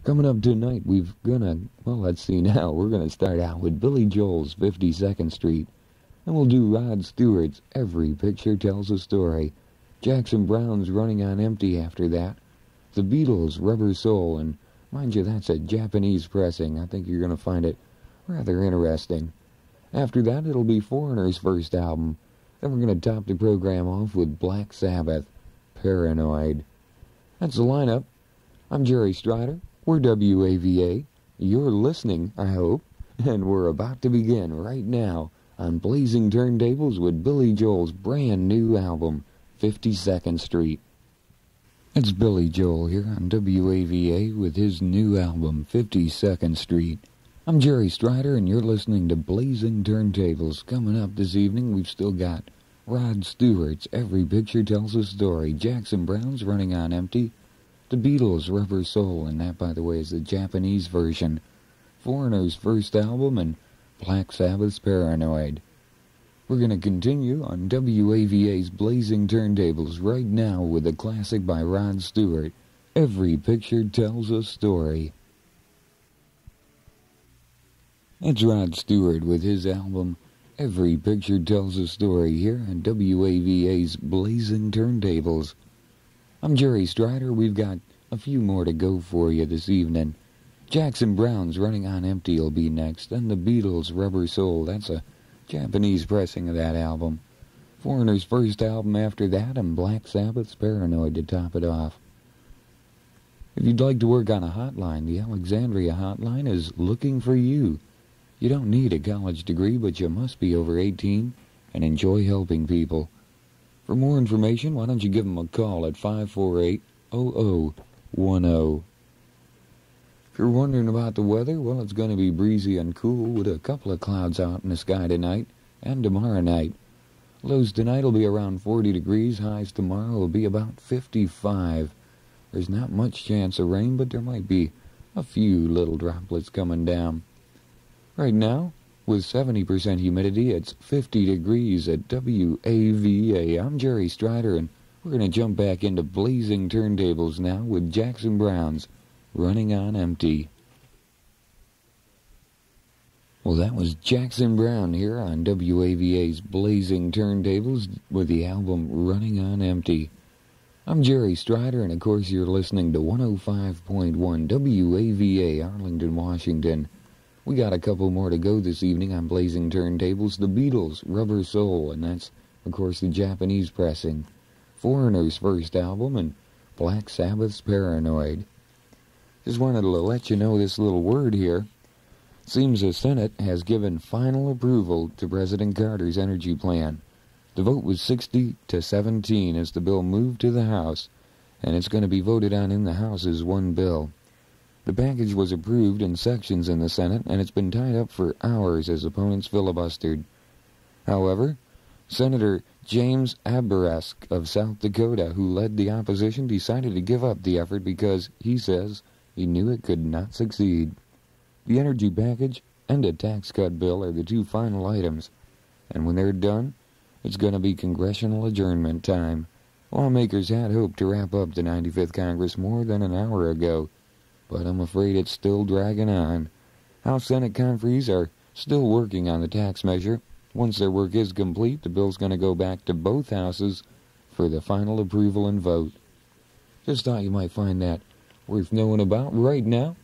Coming up tonight, let's see now. We're gonna start out with Billy Joel's 52nd Street. And we'll do Rod Stewart's Every Picture Tells a Story. Jackson Browne's Running on Empty after that. The Beatles' Rubber Soul, and mind you, that's a Japanese pressing. I think you're gonna find it rather interesting. After that, it'll be Foreigner's first album. Then we're gonna top the program off with Black Sabbath, Paranoid. That's the lineup. I'm Jerry Strider. We're WAVA. You're listening, I hope. And we're about to begin right now on Blazing Turntables with Billy Joel's brand new album, 52nd Street. It's Billy Joel here on WAVA with his new album, 52nd Street. I'm Jerry Strider, and you're listening to Blazing Turntables. Coming up this evening, we've still got Rod Stewart's Every Picture Tells a Story, Jackson Browne's Running on Empty, The Beatles' Rubber Soul, and that, by the way, is the Japanese version, Foreigner's first album, and Black Sabbath's Paranoid. We're going to continue on WAVA's Blazing Turntables right now with a classic by Rod Stewart, Every Picture Tells a Story. It's Rod Stewart with his album, Every Picture Tells a Story, here on WAVA's Blazing Turntables. I'm Jerry Strider. We've got a few more to go for you this evening. Jackson Browne's Running on Empty will be next, then the Beatles' Rubber Soul. That's a Japanese pressing of that album. Foreigner's first album after that, and Black Sabbath's Paranoid to top it off. If you'd like to work on a hotline, the Alexandria hotline is looking for you. You don't need a college degree, but you must be over 18 and enjoy helping people. For more information, why don't you give them a call at 548-0010. If you're wondering about the weather, well, it's going to be breezy and cool with a couple of clouds out in the sky tonight and tomorrow night. Lows tonight will be around 40 degrees. Highs tomorrow will be about 55. There's not much chance of rain, but there might be a few little droplets coming down. Right now, with 70% humidity, it's 50 degrees at WAVA. I'm Jerry Strider, and we're going to jump back into Blazing Turntables now with Jackson Browne's Running on Empty. Well, that was Jackson Browne here on WAVA's Blazing Turntables with the album Running on Empty. I'm Jerry Strider, and of course you're listening to 105.1 WAVA, Arlington, Washington. We got a couple more to go this evening on Blazing Turntables. The Beatles' Rubber Soul, and that's, of course, the Japanese pressing. Foreigner's first album, and Black Sabbath's Paranoid. Just wanted to let you know this little word here. Seems the Senate has given final approval to President Carter's energy plan. The vote was 60-17 as the bill moved to the House, and it's going to be voted on in the House as one bill. The package was approved in sections in the Senate, and it's been tied up for hours as opponents filibustered. However, Senator James Aberesk of South Dakota, who led the opposition, decided to give up the effort because, he says, he knew it could not succeed. The energy package and a tax cut bill are the two final items, and when they're done, it's going to be congressional adjournment time. Lawmakers had hoped to wrap up the 95th Congress more than an hour ago, but I'm afraid it's still dragging on. House Senate conferees are still working on the tax measure. Once their work is complete, the bill's going to go back to both houses for the final approval and vote. Just thought you might find that worth knowing about right now.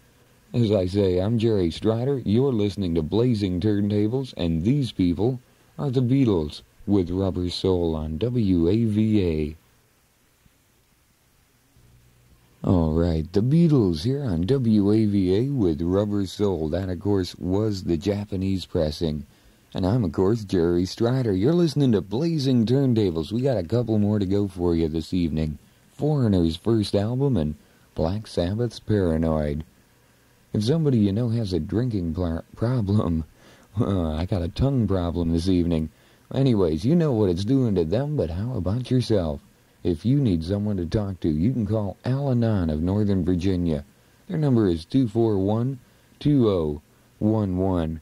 As I say, I'm Jerry Strider. You're listening to Blazing Turntables, and these people are the Beatles with Rubber Soul on WAVA. All right, the Beatles here on WAVA with Rubber Soul. That, of course, was the Japanese pressing. And I'm, of course, Jerry Strider. You're listening to Blazing Turntables. We got a couple more to go for you this evening. Foreigner's first album and Black Sabbath's Paranoid. If somebody you know has a drinking problem, I got a tongue problem this evening. Anyways, you know what it's doing to them, but how about yourself? If you need someone to talk to, you can call Al-Anon of Northern Virginia. Their number is 241-2011.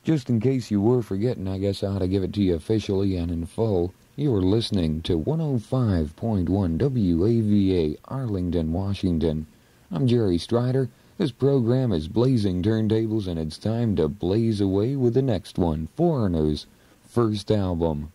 Just in case you were forgetting, I guess I ought to give it to you officially and in full. You're listening to 105.1 WAVA, Arlington, Washington. I'm Jerry Strider. This program is Blazing Turntables, and it's time to blaze away with the next one, Foreigner's first album.